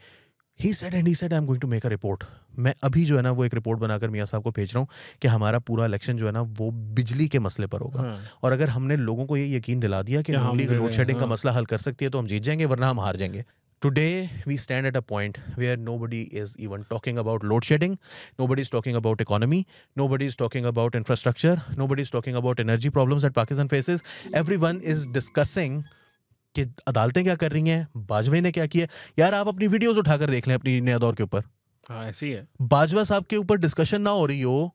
He said I am going to make a report. मैं अभी जो है ना वो एक रिपोर्ट बनाकर मियाँ साहब को भेज रहा हूँ कि हमारा पूरा इलेक्शन जो है ना वो बिजली के मसले पर होगा, और अगर हमने लोगों को ये यकीन दिला दिया कि नून लीग लोड शेडिंग का मसला हल कर सकती है तो हम जीत जाएंगे, वरना हम हार जाएंगे। Today we stand at a point where nobody is even talking about load shedding, nobody is talking about economy, nobody is talking about infrastructure, nobody is talking about energy problems that Pakistan faces. Everyone is discussing कि अदालतें क्या कर रही हैं, बाजवा ने क्या किया। यार आप अपनी वीडियोस उठाकर देख लें अपनी नया दौर के ऊपर, ऐसी है, बाजवा साहब के ऊपर डिस्कशन ना हो रही हो,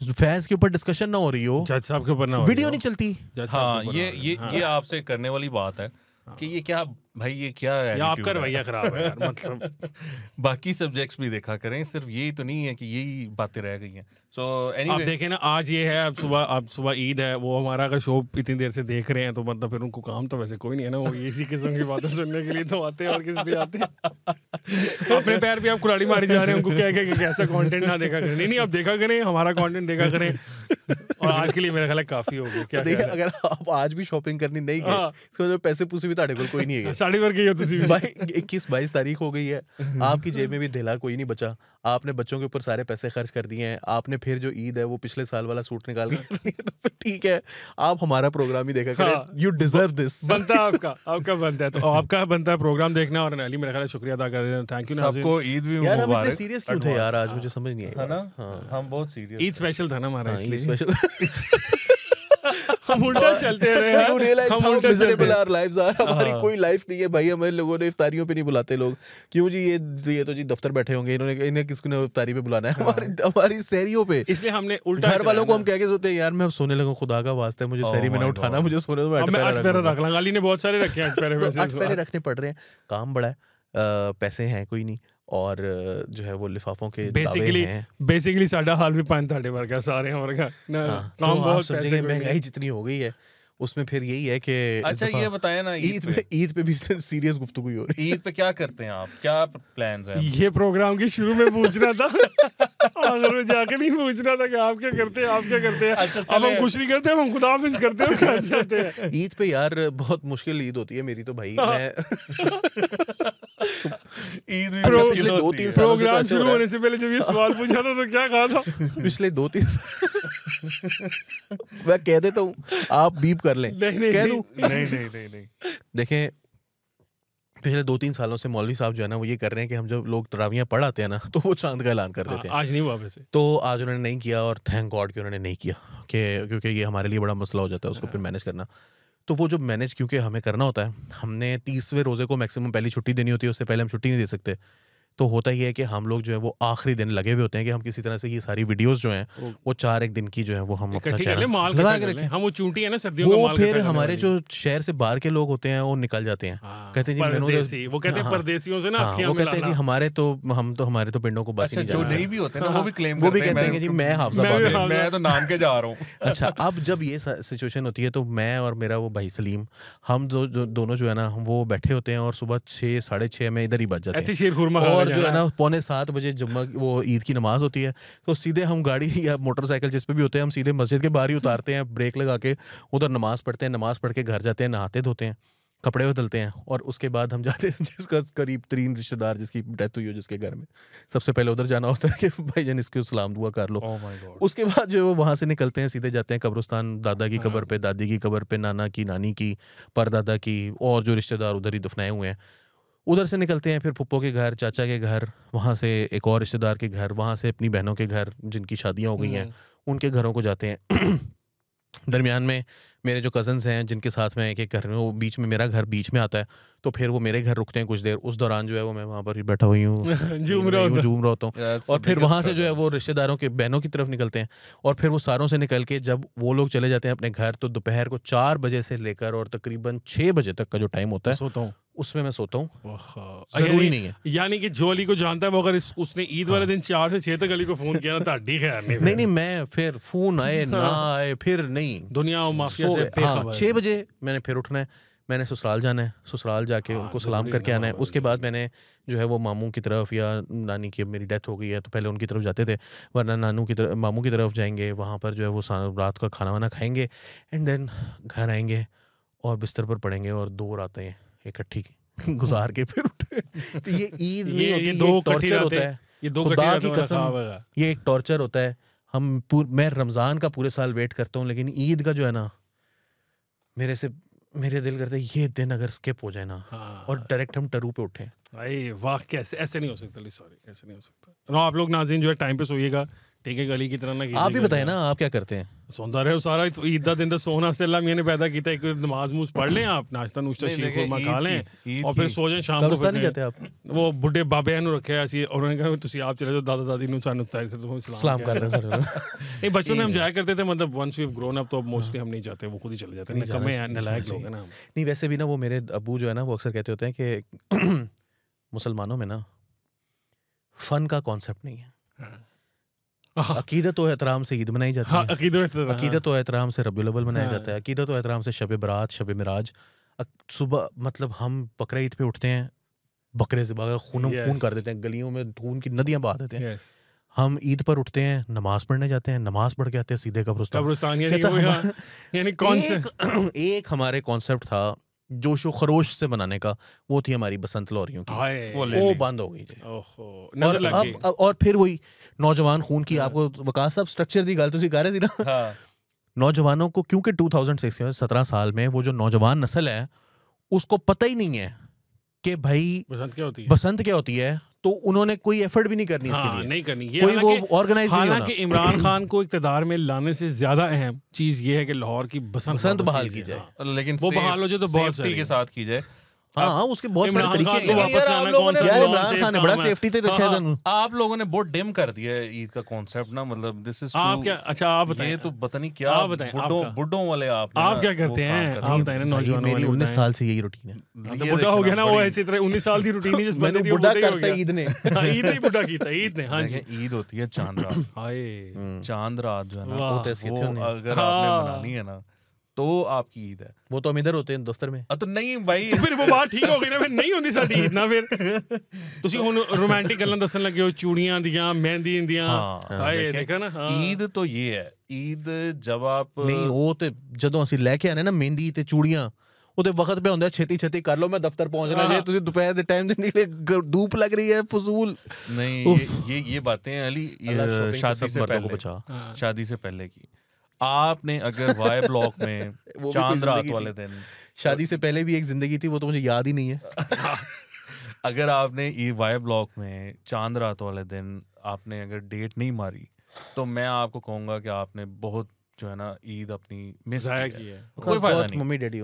फैज के ऊपर डिस्कशन ना हो रही हो, जज साहब के ऊपर ना, वीडियो नहीं चलती। हाँ, ये आपसे करने वाली बात है कि ये क्या भाई, ये क्या है, आपका रवैया खराब है यार। मतलब बाकी सब्जेक्ट्स भी देखा करें, सिर्फ यही तो नहीं है कि यही बातें रह गई हैं। सो एनीवे, आप देखें ना, आज ये है, अब सुबह ईद है, वो हमारा अगर शो इतनी देर से देख रहे हैं तो मतलब फिर उनको काम तो वैसे कोई नहीं है ना, वो इसी किस्म की बातें सुनने के लिए तो आते हैं, और किस लिए आते हैं। अपने पैर पे आप कुल्हाड़ी मारी जा रहे हैं उनको क्या कि कैसा कंटेंट ना देखा करें। नहीं, आप देखा करें, हमारा कंटेंट देखा करें, और आज के लिए मेरा ख्याल है काफी हो गया। क्या देखिए, अगर आप आज भी शॉपिंग करनी नहीं गए, इसका मतलब पैसे पूसे भी ताड़े कोई नहीं है, साड़ी भर गई हो तुसी भाई। 21-22 तारीख हो गई है, आपकी जेब में भी ढेला कोई नहीं बचा, आपने बच्चों के ऊपर सारे पैसे खर्च कर दिए हैं, आपने फिर जो ईद है वो पिछले साल वाला सूट निकाल के तो फिर ठीक है, आप हमारा प्रोग्राम ही देखा करें। यू डिजर्व दिस, बनता है आपका बनता है, तो आपका बनता है प्रोग्राम देखना। और अली मेरा ख्याल है शुक्रिया अदा कर देना, थैंक यू सबको, ईद भी यार। हम इतने सीरियस क्यों थे यार आज, मुझे समझ नहीं आया ना। हम बहुत सीरियस, ईद स्पेशल था ना हमारा, इसलिए स्पेशल। हम उल्टा चलते रहे हैं, हम उल्टा मिजरेबल आवर लाइव्स आर। हमारी कोई लाइफ नहीं है भाई, हमें लोगों ने इफ्तारियों पे नहीं बुलाते लोग, क्यों जी, ये तो जी दफ्तर बैठे होंगे, इन्हें किसको इफ्तारी पे बुलाना है, हमारी सहरियों पे। इसलिए हमने उल्टा, घर वालों को हम कह के सोते हैं यार मैं अब सोने लगा, खुदा का वास्ता है मुझे सहरी में ना उठाना, मुझे सोने दो, मैं 8 पैरा रख लूंगा। अली ने बहुत सारे रखे हैं 8 पैरे, वैसे 8 पैरे रखने पड़ रहे हैं, काम बड़ा है, पैसे हैं कोई नहीं, और जो है वो लिफाफों के बेसिकली साडा हाल भी पान ताड़े वर्गा सारे हमारे का ना, काम बहुत समझेंगे। महंगाई जितनी हो गई है उसमें फिर यही है कि अच्छा ये बताया ना, ईद पे भी सीरियस गुफ्तगू हो रही है। ईद पे क्या करते हैं आप, क्या प्लान्स हैं? ये प्रोग्राम के शुरू में पूछना था, आखिर में जाके नहीं पूछना था कि आप क्या करते हैं, आप क्या करते हैं। अच्छा, अब हम कुछ नहीं करते, हम खुदा हाफिज करते हैं, क्या चाहते हैं। ईद पे यार बहुत मुश्किल ईद होती है मेरी तो भाई। मैं ईद भी पिछले 2-3 सालों से प्रोग्राम शुरू होने से पहले जब ये सवाल पूछा था तो क्या कहा था? पिछले 2-3 मैं कह देता हूँ, आप बीप कर लें, कह दूं? नहीं। देखें, पिछले 2-3 सालों से मौलवी साहब जो है ना वो ये कर रहे हैं कि हम जब लोग तरावियां पढ़ आते हैं ना तो वो चांद का ऐलान कर देते हैं। आज नहीं हुआ वैसे, तो आज उन्होंने नहीं किया, और थैंक गॉड कि उन्होंने नहीं किया, क्योंकि ये हमारे लिए बड़ा मसला हो जाता है उसको फिर मैनेज करना। तो वो जो मैनेज क्योंकि हमें करना होता है, हमने 30वें रोजे को मैक्सिमम पहली छुट्टी देनी होती है, उससे पहले हम छुट्टी नहीं दे सकते। तो होता ही है कि हम लोग जो है वो आखिरी दिन लगे हुए होते हैं कि हम किसी तरह से ये सारी वीडियोस जो हैं वो 1 दिन की जो है वो हम अपना चैनल लगा के रखें। हम वो चूंटी है ना सर्दियों का वो माल, फिर हमारे जो शहर से बाहर के लोग होते हैं वो निकल जाते हैं, कहते हैं जी वो कहते हैं परदेसियों से ना, वो कहते हैं जी हमारे तो पिंडों को बस ही नहीं जो नहीं भी होते हैं वो भी क्लेम वो भी कहते हैं कि जी मैं हाफिजाबाद, मैं तो नाम के जा रहा हूँ। अच्छा, अब जब ये सिचुएशन होती है तो मैं और मेरा वो भाई सलीम, हम दोनों जो है ना वो बैठे होते हैं, और सुबह 6-6:30 में इधर ही बच जाते हैं, और जो है ना 6:45 बजे जुम्मा वो ईद की नमाज होती है, तो सीधे हम गाड़ी या मोटरसाइकिल जिस पे भी होते हैं हम सीधे मस्जिद के बाहर ही उतारते हैं, ब्रेक लगा के उधर नमाज पढ़ते हैं, नमाज पढ़ के घर जाते हैं, नहाते धोते हैं, कपड़े बदलते हैं, और उसके बाद हम जाते हैं जिसका करीब 3 रिश्तेदार जिसकी डेथ हुई हो जिसके घर में, सबसे पहले उधर जाना होता है कि भाईजान इसको सलाम दुआ कर लो। उसके बाद जो वहाँ से निकलते हैं, सीधे जाते हैं कब्रिस्तान, दादा की कब्र पे, दादी की कब्र पे, नाना की, नानी की, परदादा की, और जो रिश्तेदार उधर ही दफनाए हुए हैं, उधर से निकलते हैं फिर फुप्पो के घर, चाचा के घर, वहाँ से एक और रिश्तेदार के घर, वहाँ से अपनी बहनों के घर जिनकी शादियाँ हो गई हैं उनके घरों को जाते हैं। दरमियान में मेरे जो कज़न्स हैं जिनके साथ मैं एक घर में, वो बीच में, मेरा घर बीच में आता है, तो फिर वो मेरे घर रुकते हैं कुछ देर, उस दौरान जो है वो मैं वहाँ पर ही बैठा हुई हूँ झूम रहा होता हूँ। और फिर वहाँ से जो है वो रिश्तेदारों के बहनों की तरफ निकलते हैं, और फिर वो सारों से निकल के जब वो लोग चले जाते हैं अपने घर, तो दोपहर को 4 बजे से लेकर और तकरीबन 6 बजे तक का जो टाइम होता है सोता हूँ, उसमें मैं सोता हूँ। जरूरी नहीं है, यानी कि जो अली को जानता है वो अगर उसने ईद वाले दिन 4 से 6 तक अली को फोन किया ना ताड़ी खैर नहीं, मैं फिर फोन आए ना आए फिर नहीं, दुनिया और माफिया से बेखबर। 6 बजे मैंने फिर उठना है, मैंने ससुराल जाना है, ससुराल जाके उनको सलाम करके आना है। उसके बाद मैंने जो है वो मामू की तरफ, या नानी की, मेरी डेथ हो गई है तो पहले उनकी तरफ जाते थे, वरना नानू की तरफ, मामू की तरफ जाएंगे, वहाँ पर जो है वो रात का खाना वाना खाएंगे, एंड देन घर आएंगे और बिस्तर पर पड़ेंगे और 2 रातें इकट्ठी गुजार के फिर उठे। तो ये ईद नहीं होती, ये टॉर्चर होता है, ये 2 खुदा की कसम, ये एक टॉर्चर होता है। मैं रमज़ान का पूरे साल वेट करता हूँ, लेकिन ईद का जो है ना, मेरे दिल करता है ये दिन अगर स्किप हो जाए ना, और डायरेक्ट हम टरू पे उठे। भाई वाह, कैसे ऐसे नहीं हो सकता, सॉरी ऐसे नहीं हो सकता। आप लोग नाज़रीन जो है टाइम पे सोइएगा, ठीक है, गली की तरह ना। आप भी बताएं ना, आप क्या करते हैं? सोंदा रहे हो सारा ईद दा दिन दा सोना से अल्लाह मियां ने पैदा किया, एक नमाज मूज पढ़ लें, आप नाश्ता नुश्ता शीर खुरमा खा लें और फिर सो जाएं। शाम को कब्रिस्तान नहीं जाते आप? वो बुढ़े बाबे नु रखे ऐसी, और उन्होंने कहा तुसी आप चले जाओ दादा दादी नु सानू साइड से तो सलाम कर रहे हैं सर। नहीं, बचपन में हम जाया करते थे, मतलब once we have grown up तो अब मोस्टली हम नहीं जाते, वो खुद ही चले जाते हैं, कम है नालायक लोग हैं ना। नहीं, वैसे भी ना वो मेरे अब्बू जो है ना वो अक्सर कहते होते हैं कि मुसलमानों में ना फन का कॉन्सेप्ट नहीं है, अकीदत और एहतराम से ईद मनाई जाती है, अकीदत और एहतराम से रबीउल अव्वल मनाया जाता है, अकीदत और एहतराम से शब बरात, शब मिराज। सुबह मतलब हम बकरा ईद पे उठते हैं, बकरे से खून कर देते हैं, गलियों में खून की नदियां बहा देते हैं। हम ईद पर उठते हैं, नमाज पढ़ने जाते हैं, नमाज पढ़ के आते हैं सीधे कब्रिस्तान। एक हमारे कॉन्सेप्ट था जोशो खरोश से बनाने का, वो थी हमारी बसंत लोरियों की, वो बंद हो गई। और फिर वही नौजवान खून की, आपको वकास साहब स्ट्रक्चर दी गल तुसी कह रहे थे ना, नौजवानों को क्योंकि 2006 17 साल में वो जो नौजवान नस्ल है उसको पता ही नहीं है कि भाई बसंत क्या होती है, तो उन्होंने कोई एफर्ट भी नहीं करनी इसके लिए, नहीं करनी, कोई वो ऑर्गेनाइज नहीं होना। हालांकि इमरान खान को इक्तदार में लाने से ज्यादा अहम चीज ये है कि लाहौर की बसंत बहाल की जाए, लेकिन वो बहाल हो जाए तो बहुत सेफ्टी के साथ की जाए। हाँ, उसके बहुत सारे तरीके हैं। इमरान खान ने बड़ा सेफ्टी ते रखा है। आप लोगों ने बहुत डिम कर दिया है ईद का कॉन्सेप्ट ना, मतलब दिस इज आप क्या, अच्छा आप बताएं, ये तो पता नहीं क्या बुड्ढों वाले आप क्या करते हैं, आप बताएं ना नौजवानों। मेरी 19 साल से यही रूटीन है। तो बुड्ढा हो गया ना वो, ऐसी तरह 19 साल की रूटीन है जिस बंदे की बुड्ढा करता है ईद ने। ईद नहीं बुड्ढा कीता, ईद ने। हाँ जी, ईद होती है चांद रात। हाय चांद रात जो है ना, वो अगर आपने मनानी है ना तो आपकी ईद है। वो तो हम इधर होते हैं दफ्तर में। तो नहीं भाई, तो फिर वो बात ठीक हो गई ना, फिर नहीं होती साडी ईद ना। फिर ਤੁਸੀਂ ਹੁਣ रोमांटिक गल्लां दसन लगे हो, चूड़ियां दियां, मेहंदी दियां। हाय देखा ना, ईद तो ये है, ईद जब आप नहीं, ਉਹ ਤੇ ਜਦੋਂ ਅਸੀਂ ਲੈ ਕੇ ਆਨੇ ਨਾ ਮਹਿੰਦੀ ਤੇ ਚੂੜੀਆਂ, ਉਹਦੇ ਵਕਤ पे ਹੁੰਦਾ ਛੇਤੀ ਛੇਤੀ ਕਰ ਲਓ, मैं दफ्तर पहुंचना है, ਤੁਸੀਂ ਦੁਪਹਿਰ ਦੇ टाइम ਦੇ निकले, धूप लग रही है फजूल। नहीं, ये बातें अली शादी से पहले की। आपने अगर वाई ब्लॉक में चांद रात वाले दिन, शादी से पहले भी एक जिंदगी थी, वो तो मुझे याद ही नहीं है। अगर आपने ये वाई ब्लॉक में चांद रात वाले दिन आपने अगर डेट नहीं मारी, तो मैं आपको कहूंगा कि आपने बहुत जो है ना ईद अपनी मिस की है। कोई फायदा नहीं, मम्मी डैडी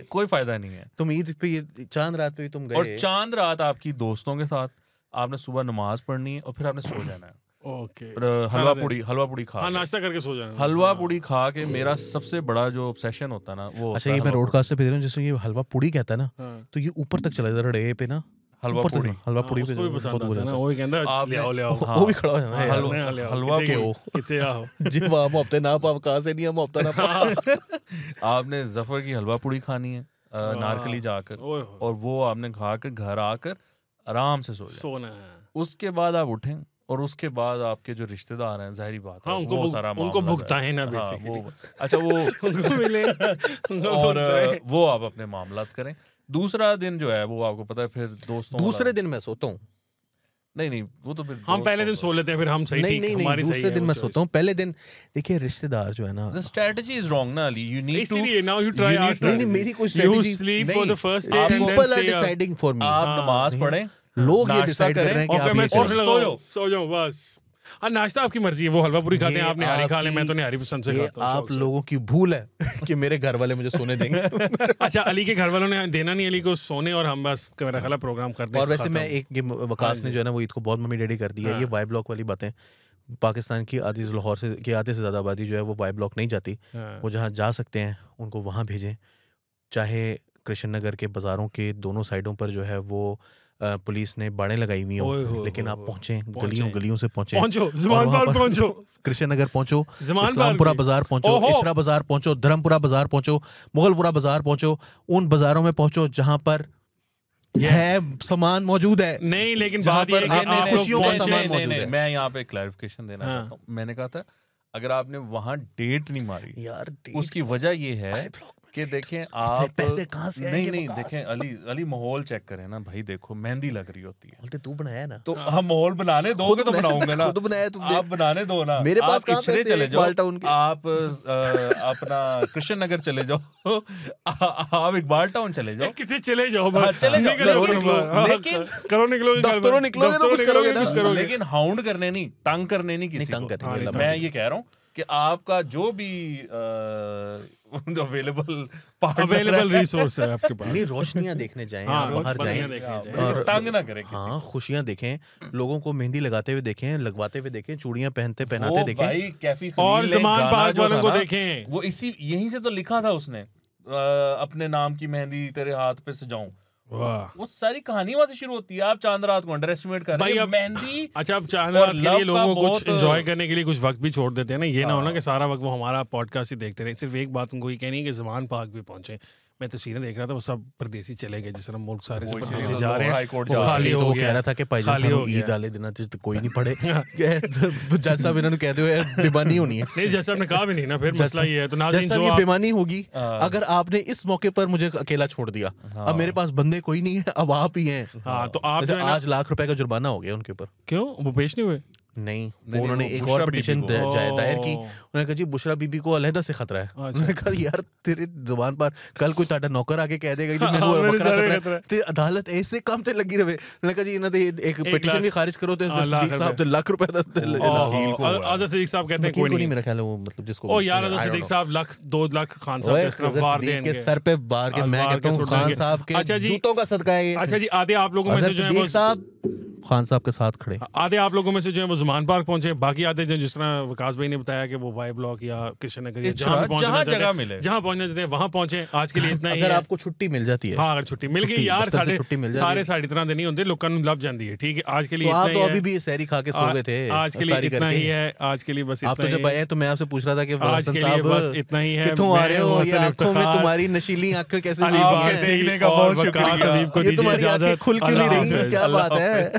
कोई फायदा नहीं है। तुम ईद पे, चांद रात पे तुम गए, और चांद रात आपकी दोस्तों के साथ आपने सुबह नमाज पढ़नी है और फिर आपने सो जाना है। ओके, हलवा पूड़ी खा, हाँ, नाश्ता करके सो जाना। हलवा पूड़ी खा के मेरा सबसे बड़ा जो ऑब्सेशन होता है ना वो, अच्छा ये मैं रोडकास्ट से भेज रहा हूँ, जिसमें ये हलवा पूड़ी कहता है ना, तो ये ऊपर तक चला जाता है पे ना, हलवा पूड़ी उसको भी पसंद आता है ना, वो ही कहता है ले आओ वो भी खड़ा हो जाना है हलवा किथे आओ जी, वहां हफ्ते ना पाप कहां से नहीं, हम हफ्ता ना। आपने जफर की हलवा पूड़ी खानी है नारकली जाकर, और वो आपने खा के घर आकर आराम से सोना है। उसके बाद आप उठें, और उसके बाद आपके जो रिश्तेदार हैं, जाहिर बात है उनको भुगताएं ना बेसिकली। अच्छा वो उनको मिले और वो आप अपने मामलात करें। दूसरा दिन जो है वो आपको पता है फिर दोस्तों, दूसरे दिन मैं सोता हूँ। नहीं वो तो फिर हम पहले दिन सो लेते हैं, फिर हम सही नहीं दूसरे दिन मैं सोता हूँ। पहले दिन देखिए रिश्तेदार जो है ना, the strategy is wrong ना Ali, you need to, now you try out। नहीं मेरी कोई strategy, you sleep for the first day, people are deciding for me। आप नमाज पढ़ें, लोग ये डिसाइड कर रहे हैं कि आप सो जाओ बस। हाँ, नाश्ता आपकी मर्जी है, वो हलवा पूरी खाते हैं, ये आप निहारी खा लें, मैं तो आपकी- निहारी पसंद से ये खाता हूँ। आप लोगों की भूल है कि मेरे घर वाले मुझे सोने देंगे। अच्छा, अली के घर वालों ने देना नहीं अली को सोने, और हम बस मेरा ख्याल है प्रोग्राम करते और वैसे मैं एक वकास ने जो है ना वो ईद को बहुत मम्मी डैडी कर दिया। हाँ। ये वाई ब्लॉक वाली बातें, पाकिस्तान की आधी लाहौर से की आधे से ज़्यादा आबादी जो है वो वाई ब्लॉक नहीं जाती। वो जहाँ जा सकते हैं उनको वहाँ भेजें। चाहे कृष्ण नगर के बाज़ारों के दोनों साइडों पर जो है वो पुलिस ने बाड़ें लगाई हुई हों, लेकिन आप पहुँचें, गलियों गलियों से पहुँचें, पहुंचो, ज़मान पार्क पहुंचो, कृष्ण नगर पहुंचो, ज़मान इस्लामपुरा पार्क बाजार पहुंचो, ओहो। इशरा बाजार पहुंचो, धर्मपुरा बाजार पहुंचो, मुगलपुरा बाजार पहुंचो, उन बाजारों में पहुंचो जहां पर है सामान मौजूद है। नहीं, लेकिन जहाँ बात ये पर है कि आपने आप लोग खुशियों का पहुंचे- सामान मौजूद है। मैं यहाँ पे क्लैरिफिकेशन देना हाँ। चाहता हूँ। मैंने कहा था अगर आपने वहाँ डेट नहीं मारी, यार उसकी वजह ये है कि देखें आप पैसे कहाँ से आएंगे नहीं बकास? देखें अली माहौल चेक करें ना भाई, देखो मेहंदी लग रही होती है बोलते तू बनाया ना, तो हम माहौल बनाने दोगे तो बनाऊंगा ना, खुद बनाया तुमने। आप बनाने दो ना। मेरे पास आप कहाँ इचरे पैसे चले एक जाओ, बाल्टा उनके। आप अपना कृष्ण नगर चले जाओ, आप इकबाल टाउन चले जाओ, कितने चले जाओ, हाँ, चले जाओ, निकलो, लेकिन- निकलो, लेकिन- करो निकलोगे, दफ्तरों निकलोगे तो कुछ करोगे ना। करोगे। लेकिन हाउंड करने नहीं, तंग करने नहीं किसी तंग को। करने नहीं, मैं ये कह रहा हूँ कि आपका जो भी अवेलेबल रिसोर्स है आपके पास, नहीं, रोशनियां देखने जाएं, हाँ, बाहर रोशनियां जाएं देखने जाएं। और तंग ना करें किसी हाँ, खुशियां देखें, लोगों को मेहंदी लगाते हुए देखें, लगवाते हुए देखें, चूड़ियां पहनते को। पहनाते वो देखें। भाई कैफी और खलील ने ज़मान गाना पार्क जो वालों था को ना, देखें। वो इसी यहीं से तो लिखा था उसने, अपने नाम की मेहंदी तेरे हाथ पे सजाऊं। वाह। वो सारी कहानी वहां से शुरू होती है। आप चांद रात को अंडर एस्टिमेट कर रहे भाई हैं। अब- मेहंदी अच्छा, अब चांद और रात के लव लिए का लोगों को कुछ बहुत- एंजॉय करने के लिए कुछ वक्त भी छोड़ देते हैं ना, ये ना हो ना हाँ। कि सारा वक्त वो हमारा पॉडकास्ट ही देखते रहे। सिर्फ एक बात उनको ये कहनी है कि ज़मान पार्क भी पहुंचे। मैं तस्वीरें देख रहा था, वो सब परदेसी चले गए, जिस तरह मुल्क सारे से वो परदेसी इसीलिए जा तो रहे हाई हैं, कोर्ट वो जा रहे खाली तो हो वो गया, कह रहा था कि भाईजान खाली हो साहब ईद गया। वाले दिन तो कोई नहीं पड़े। जज साहब इन्होंने कहते हुए बेमानी होनी है। नहीं, जैसे आपने कहा भी नहीं ना, फिर जज मसला ये है। तो नाज़रीन, जैसा जो ये आप बेमानी होगी हाँ। अगर आपने इस मौके पर मुझे अकेला छोड़ दिया। अब मेरे पास बंदे कोई नहीं है, अब आप ही हैं। हाँ, तो आप जैसे जो है ना, आज लाख रुपए का जुर्माना हो गया उनके ऊपर। क्यों वो पेश नहीं हुए? नहीं, नहीं, उन्होंने वो एक बुशरा और पिटीशन बीबी को। दायर की। ओह। उन्होंने कहा जी बुशरा बीबी को अलहदा से खतरा है। उन्होंने कहा यार तेरे जुबान पर कल कोई ताड़ा नौकर आके कह देगा जी मेरे को मेरे बकरा सारे खतरा खतरा है। है, ते अदालत ऐसे काम ते लगी रहे। उन्होंने कहा जी इन्हों ने एक पिटीशन लाख- भी खारिज करो तो लाख सिद्दीक साहब रुपए। तो लाख रुपए आज़ाद सिद्दीक साहब कहते हैं वकील कोई को नहीं नहीं। मेरा ख्याल है वो मतलब जिसको ओ यार, आज़ाद सिद्दीक साहब लाख 2 लाख खान साहब के तरफ वार सिद्दीक के देंगे। सर पे वार के मैं वार कहता के हूँ सुट खान देंगे। साहब के अच्छा जी। जूतों का सदका है ये। अच्छा जी, आधे आप लोगों में से जो है सिद्दीक वो साहब खान साहब के साथ खड़े। आधे आप लोगों में से जो है वो ज़मान पार्क पहुंचे, बाकी आधे जो जिस तरह विकास भाई ने बताया कि वो वाई ब्लॉक या कृष्ण नगर या जहाँ भी पहुंचना जहाँ चाहते जगह हैं, मिले। जहाँ पहुंचना चाहते हैं वहाँ पहुंचे। आज के लिए इतना ही अगर है। आपको छुट्टी मिल जाती है हाँ, अगर छुट्टी मिल गई यार, दफ्तर से साढ़े छुट्टी मिल जाती सारे है। साढ़े तरह नहीं होते, लोगों को लब जाती है। ठीक है, आज के लिए तो आप इतना तो ही अभी है। भी सैरी खा के सो गए थे आज के लिए इफ्तारी इतना करके। ही है। आज के लिए बस आप तो इतना जब ही है। आए तो मैं आपसे पूछ रहा था कि आज हसन के लिए साहब बस इतना ही है। कितों आ रहे हो, मैं ये आंखों में इफ्तिखार, तुम्हारी नशीली आंखें कैसे अली हुई आपके हैं? वासी देखने का और बहुत वकास शुक्रिया। हबीब को ये दीजिए तुम्हारी आंखें इजाजत। खुल क्यों नहीं अल्लाह रही? हाफिज। क्या बात है?